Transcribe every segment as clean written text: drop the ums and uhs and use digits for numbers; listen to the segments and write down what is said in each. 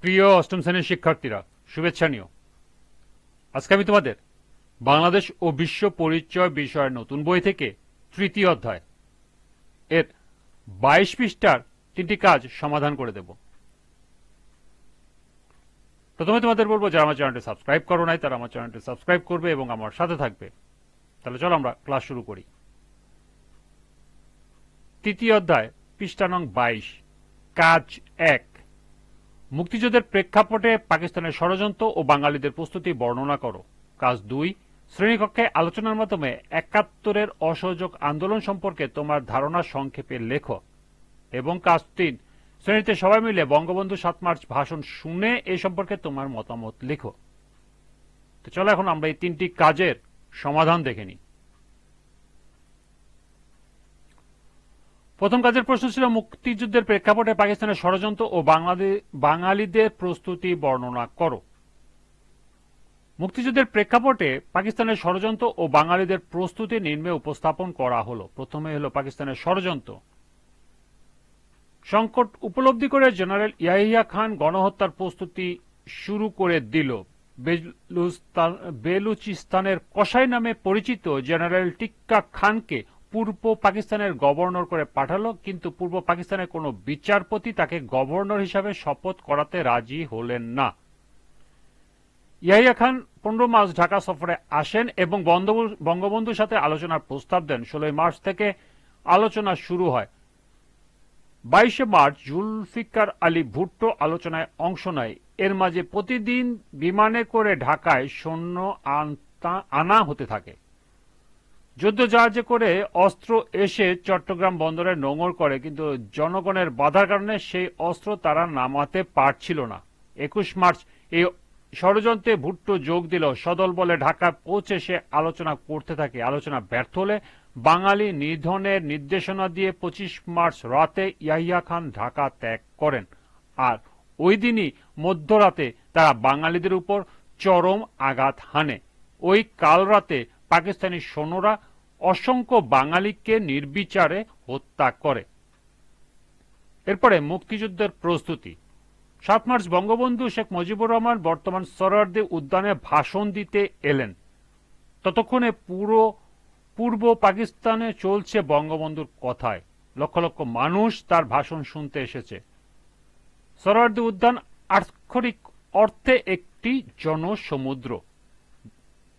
প্রিয় অষ্টম শ্রেণীর শিক্ষার্থীরা, শুভেচ্ছা নিও। আজকে আমি তোমাদের বাংলাদেশ ও বিশ্ব পরিচয় বিষয়ের নতুন বই থেকে তৃতীয় অধ্যায় এর 22 পৃষ্ঠার 3টি কাজ সমাধান করে দেব। প্রথমে তোমাদের বলবো, যারা আমার চ্যানেলটি সাবস্ক্রাইব করো নাই তারা আমার চ্যানেলটি সাবস্ক্রাইব করবে এবং আমার সাথে থাকবে। তাহলে চলো আমরা ক্লাস শুরু করি। তৃতীয় অধ্যায়, পৃষ্ঠা নং 22, কাজ 1। মুক্তিযুদ্ধের প্রেক্ষাপটে পাকিস্তানের ষড়যন্ত্র ও বাঙালিদের প্রস্তুতি বর্ণনা করো। কাজ 2, শ্রেণীকক্ষে আলোচনার মাধ্যমে 71-এর অসহযোগ আন্দোলন সম্পর্কে তোমার ধারণা সংক্ষেপে লেখো। এবং কাজ 3, শ্রেণীতে সবাই মিলে বঙ্গবন্ধু 7 মার্চ ভাষণ শুনে এ সম্পর্কে তোমার মতামত লেখো। তো চলো এখন আমরা এই 3টি কাজের সমাধান দেখে নিই। প্রথম কাজের প্রশ্ন ছিল, মুক্তিযুদ্ধের প্রেক্ষাপটে পাকিস্তানের ষড়যন্ত্র ও বাঙালিদের প্রস্তুতি বর্ণনা করো। মুক্তিযুদ্ধের প্রেক্ষাপটে পাকিস্তানের ষড়যন্ত্র ও বাঙালিদের প্রস্তুতি নিম্নে উপস্থাপন করা হলো। প্রথমে হলো পাকিস্তানের ষড়যন্ত্র। সংকট উপলব্ধি করে জেনারেল ইয়াহিয়া খান গণহত্যার প্রস্তুতি শুরু করে দিল। বেলুচিস্তানের কসাই নামে পরিচিত জেনারেল টিক্কা খানকে পূর্ব পাকিস্তানের গভর্নর করে পাঠালো, কিন্তু পূর্ব পাকিস্তানের কোনো বিচারপতি তাকে গভর্নর হিসাবে শপথ করাতে রাজি হলেন না। ইয়াহিয়া খান 15 মার্চ ঢাকা সফরে আসেন এবং বঙ্গবন্ধুর সাথে আলোচনার প্রস্তাব দেন। 16 মার্চ থেকে আলোচনা শুরু হয়। 22 মার্চ জুলফিকার আলী ভুট্টো আলোচনায় অংশ নেয়। এর মাঝে প্রতিদিন বিমানে করে ঢাকায় সৈন্য আনা হতে থাকে। যুদ্ধ জাহাজে করে অস্ত্র এসে চট্টগ্রাম বন্দরে নোঙর করে, কিন্তু জনগণের বাধার কারণে সেই অস্ত্র তারা নামাতে পারছিল না। 21 মার্চ এই ষড়যন্ত্রে ভুট্টো যোগ দিল। সদল বলে ঢাকা পৌঁছে সে আলোচনা করতে থাকে। আলোচনা ব্যর্থ হলে বাঙালি নিধনের নির্দেশনা দিয়ে 25 মার্চ রাতে ইয়াহিয়া খান ঢাকা ত্যাগ করেন। আর ওই দিনই মধ্যরাতে তারা বাঙালিদের উপর চরম আঘাত হানে। ওই কাল রাতে পাকিস্তানি সৈন্যরা অসংখ্য বাঙালিকে নির্বিচারে হত্যা করে। এরপরে মুক্তিযুদ্ধের প্রস্তুতি। 7 মার্চ বঙ্গবন্ধু শেখ মুজিবুর রহমান বর্তমান সোহরাওয়ার্দী উদ্যানে ভাষণ দিতে এলেন। ততক্ষণে পূর্ব পাকিস্তানে চলছে বঙ্গবন্ধুর কথায়। লক্ষ লক্ষ মানুষ তার ভাষণ শুনতে এসেছে। সোহরাওয়ার্দী উদ্যান আক্ষরিক অর্থে একটি জনসমুদ্র।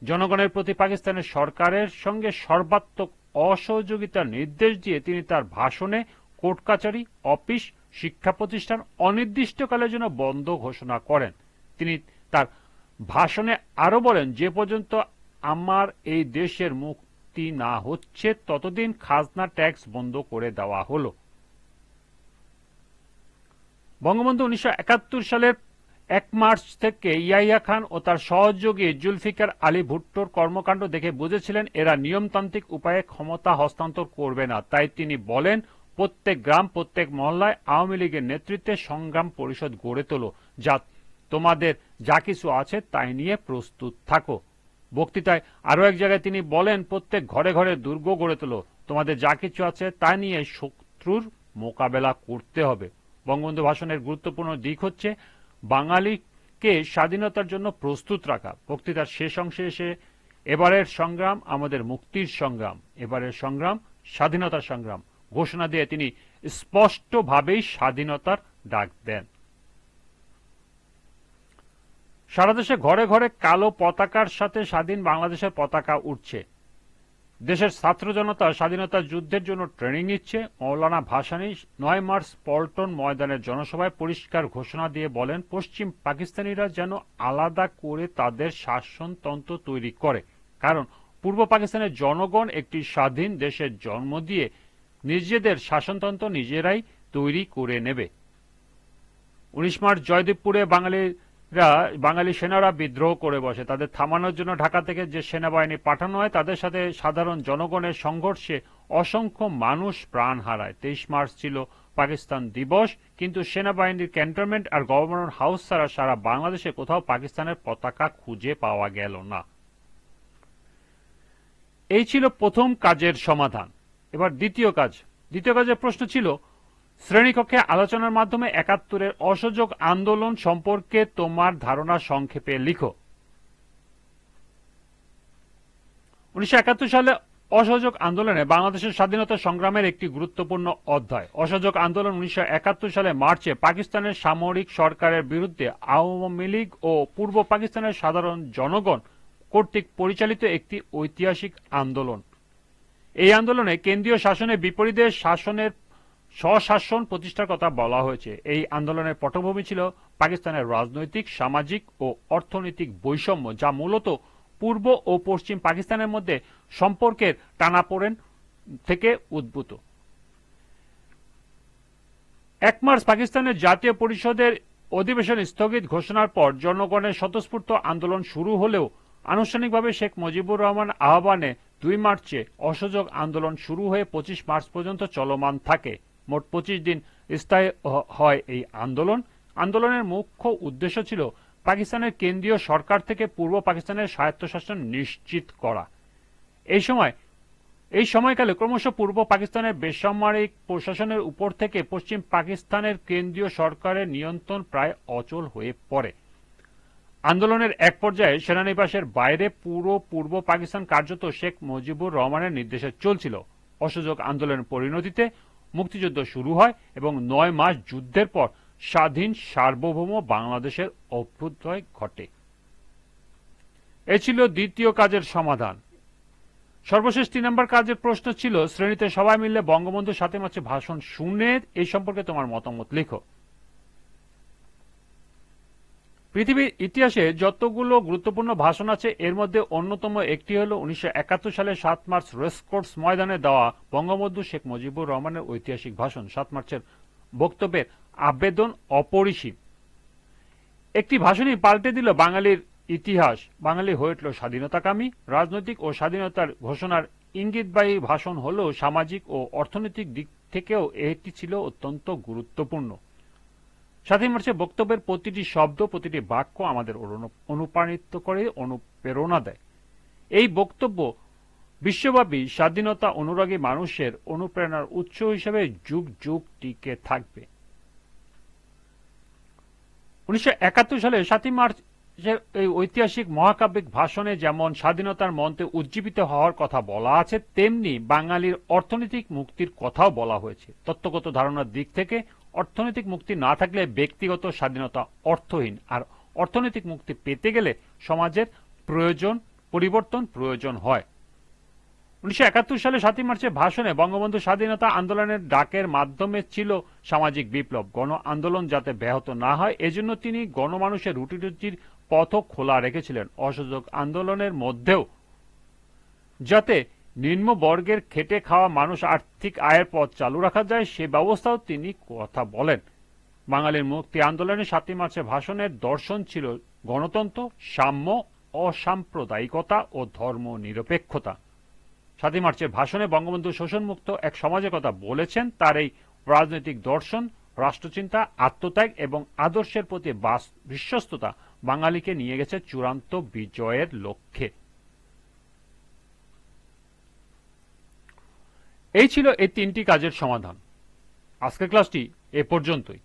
জনগণের প্রতি পাকিস্তানের সরকারের সঙ্গে সর্বাত্মক অসহযোগিতার নির্দেশ দিয়ে তিনি তার ভাষণে কোর্ট কাচারি, অফিস, শিক্ষা প্রতিষ্ঠান অনির্দিষ্টকালের জন্য বন্ধ ঘোষণা করেন। তিনি তার ভাষণে আরো বলেন, যে পর্যন্ত আমার এই দেশের মুক্তি না হচ্ছে ততদিন খাজনা ট্যাক্স বন্ধ করে দেওয়া হলো। বঙ্গবন্ধু 1971 সালের 1 মার্চ থেকে ইয়াহিয়া খান ও তার সহযোগী জুলফিকার আলী ভুট্টোর কর্মকাণ্ড দেখে বুঝেছিলেন এরা নিয়মতান্ত্রিক উপায়ে ক্ষমতা হস্তান্তর করবে না। তাই তিনি বলেন, প্রত্যেক গ্রাম, প্রত্যেক মহল্লায় আওয়ামী লীগের নেতৃত্বে সংগ্রাম পরিষদ গড়ে তোলো, যা তোমাদের যা কিছু আছে তাই নিয়ে প্রস্তুত থাকো। বক্তৃতায় আরো এক জায়গায় তিনি বলেন, প্রত্যেক ঘরে ঘরে দুর্গ গড়ে তোলো, তোমাদের যা কিছু আছে তা নিয়ে শত্রুর মোকাবেলা করতে হবে। বঙ্গবন্ধু ভাষণের গুরুত্বপূর্ণ দিক হচ্ছে বাঙালিকে স্বাধীনতার জন্য প্রস্তুত রাখা। বক্তৃতার শেষ অংশে এসে এবারের সংগ্রাম আমাদের মুক্তির সংগ্রাম, এবারের সংগ্রাম স্বাধীনতার সংগ্রাম ঘোষণা দিয়ে তিনি স্পষ্টভাবেই স্বাধীনতার ডাক দেন। সারা দেশে ঘরে ঘরে কালো পতাকার সাথে স্বাধীন বাংলাদেশের পতাকা উঠছে। দেশের ছাত্র জনতা স্বাধীনতা যুদ্ধের জন্য ট্রেনিং নিচ্ছে। মৌলানা ভাসানী 9 মার্চ পল্টন ময়দানের জনসভায় পরিষ্কার ঘোষণা দিয়ে বলেন, পশ্চিম পাকিস্তানিরা যেন আলাদা করে তাদের শাসনতন্ত্র তৈরি করে, কারণ পূর্ব পাকিস্তানের জনগণ একটি স্বাধীন দেশের জন্ম দিয়ে নিজেদের শাসনতন্ত্র নিজেরাই তৈরি করে নেবে। 19 মার্চ জয়দেবপুরে বাঙালি সেনারা বিদ্রোহ করে বসে। তাদের থামানোর জন্য ঢাকা থেকে যে সেনাবাহিনী পাঠানো হয় তাদের সাথে সাধারণ জনগণের সংঘর্ষে অসংখ্য মানুষ প্রাণ হারায়। 23 মার্চ ছিল পাকিস্তান দিবস, কিন্তু সেনাবাহিনীর ক্যান্টনমেন্ট আর গভর্নর হাউস ছাড়া সারা বাংলাদেশে কোথাও পাকিস্তানের পতাকা খুঁজে পাওয়া গেল না। এই ছিল প্রথম কাজের সমাধান। এবার দ্বিতীয় কাজের প্রশ্ন ছিল, শ্রেণীকক্ষে আলোচনার মাধ্যমে ৭১-এর অসহযোগ আন্দোলন সম্পর্কে তোমার ধারণা সংক্ষেপে লিখো। ১৯৭১ সালে অসহযোগ আন্দোলনে বাংলাদেশের স্বাধীনতা সংগ্রামের একটি গুরুত্বপূর্ণ অধ্যায়। অসহযোগ আন্দোলন ১৯৭১ সালে মার্চে পাকিস্তানের সামরিক সরকারের বিরুদ্ধে আওয়ামী লীগ ও পূর্ব পাকিস্তানের সাধারণ জনগণ কর্তৃক পরিচালিত একটি ঐতিহাসিক আন্দোলন। এই আন্দোলনে কেন্দ্রীয় শাসনের বিপরীতে স্বশাসন প্রতিষ্ঠার কথা বলা হয়েছে। এই আন্দোলনের পটভূমি ছিল পাকিস্তানের রাজনৈতিক, সামাজিক ও অর্থনৈতিক বৈষম্য, যা মূলত পূর্ব ও পশ্চিম পাকিস্তানের মধ্যে সম্পর্কের টানাপোড়েন থেকে উদ্ভূত। ১ মার্চ পাকিস্তানের জাতীয় পরিষদের অধিবেশন স্থগিত ঘোষণার পর জনগণের স্বতঃস্ফূর্ত আন্দোলন শুরু হলেও আনুষ্ঠানিকভাবে শেখ মুজিবুর রহমান আহ্বানে ২ মার্চে অসহযোগ আন্দোলন শুরু হয়ে ২৫ মার্চ পর্যন্ত চলমান থাকে। মোট ২৫ দিন স্থায়ী হয় এই আন্দোলন। আন্দোলনের মুখ্য উদ্দেশ্য ছিল পাকিস্তানের কেন্দ্রীয় সরকার থেকে পূর্ব পাকিস্তানের স্বায়ত্তশাসন নিশ্চিত করা। এই সময়কালে ক্রমশ পূর্ব পাকিস্তানের বেসামরিক প্রশাসনের উপর থেকে পশ্চিম পাকিস্তানের কেন্দ্রীয় সরকারের নিয়ন্ত্রণ প্রায় অচল হয়ে পড়ে। আন্দোলনের এক পর্যায়ে সেনানিবাসের বাইরে পুরো পূর্ব পাকিস্তান কার্যত শেখ মুজিবুর রহমানের নির্দেশে চলছিল। অসহযোগ আন্দোলনের পরিণতিতে মুক্তিযুদ্ধ শুরু হয় এবং ৯ মাস যুদ্ধের পর স্বাধীন সার্বভৌম বাংলাদেশের অভ্যুদয় ঘটে। এ ছিল দ্বিতীয় কাজের সমাধান। সর্বশেষ ৩ নম্বর কাজের প্রশ্ন ছিল, শ্রেণীতে সবাই মিলে বঙ্গবন্ধু ৭ মার্চে ভাষণ শুনে এই সম্পর্কে তোমার মতামত লিখো। পৃথিবীর ইতিহাসে যতগুলো গুরুত্বপূর্ণ ভাষণ আছে এর মধ্যে অন্যতম একটি হল ১৯৭১ সালে ৭ মার্চ রেসকোর্স ময়দানে দেওয়া বঙ্গবন্ধু শেখ মুজিবুর রহমানের ঐতিহাসিক ভাষণ। ৭ মার্চের বক্তব্যের আবেদন অপরিসীম। একটি ভাষণই পাল্টে দিল বাঙালির ইতিহাস। বাঙালি হয়ে উঠল স্বাধীনতাকামী। রাজনৈতিক ও স্বাধীনতার ঘোষণার ইঙ্গিতবাহী ভাষণ হলেও সামাজিক ও অর্থনৈতিক দিক থেকেও এটি ছিল অত্যন্ত গুরুত্বপূর্ণ। ৭ মার্চের বক্তব্যের প্রতিটি শব্দ, প্রতিটি বাক্য আমাদের অনুপ্রাণিত করে, অনুপ্রেরণা দেয়। এই বক্তব্য বিশ্বব্যাপী স্বাধীনতা অনুরাগী মানুষের অনুপ্রেরণার উৎস হিসেবে যুগ যুগ টিকে থাকবে। ১৯৭১ সালে ৭ মার্চের এই ঐতিহাসিক মহাকাব্যিক ভাষণে যেমন স্বাধীনতার মন্ত্রে উজ্জীবিত হওয়ার কথা বলা আছে, তেমনি বাঙালির অর্থনৈতিক মুক্তির কথাও বলা হয়েছে। তত্ত্বগত ধারণার দিক থেকে অর্থনৈতিক মুক্তি না থাকলে ব্যক্তিগত স্বাধীনতা অর্থহীন, আর অর্থনৈতিক মুক্তি পেতে গেলে সমাজের পরিবর্তন প্রয়োজন হয়। ১৯৭১ সালে ৭ মার্চের ভাষণে বঙ্গবন্ধু স্বাধীনতা আন্দোলনের ডাকের মাধ্যমে ছিল সামাজিক বিপ্লব। গণ আন্দোলন যাতে ব্যাহত না হয় এজন্য তিনি গণমানুষের রুটি রুজির পথও খোলা রেখেছিলেন। অসহযোগ আন্দোলনের মধ্যেও যাতে নিম্ন বর্গের খেটে খাওয়া মানুষ আর্থিক আয়ের পথ চালু রাখা যায় সে ব্যবস্থাও তিনি কথা বলেন। বাঙালির মুক্তি আন্দোলনে ৭ মার্চের ভাষণের দর্শন ছিল গণতন্ত্র, সাম্য, অসাম্প্রদায়িকতা ও ধর্ম নিরপেক্ষতা। ৭ মার্চের ভাষণে বঙ্গবন্ধু শোষণমুক্ত এক সমাজের কথা বলেছেন। তার এই রাজনৈতিক দর্শন, রাষ্ট্রচিন্তা, আত্মত্যাগ এবং আদর্শের প্রতি বিশ্বস্ততা বাঙালিকে নিয়ে গেছে চূড়ান্ত বিজয়ের লক্ষ্যে। এই ছিল এই ৩টি কাজের সমাধান। আজকের ক্লাসটি এ পর্যন্তই।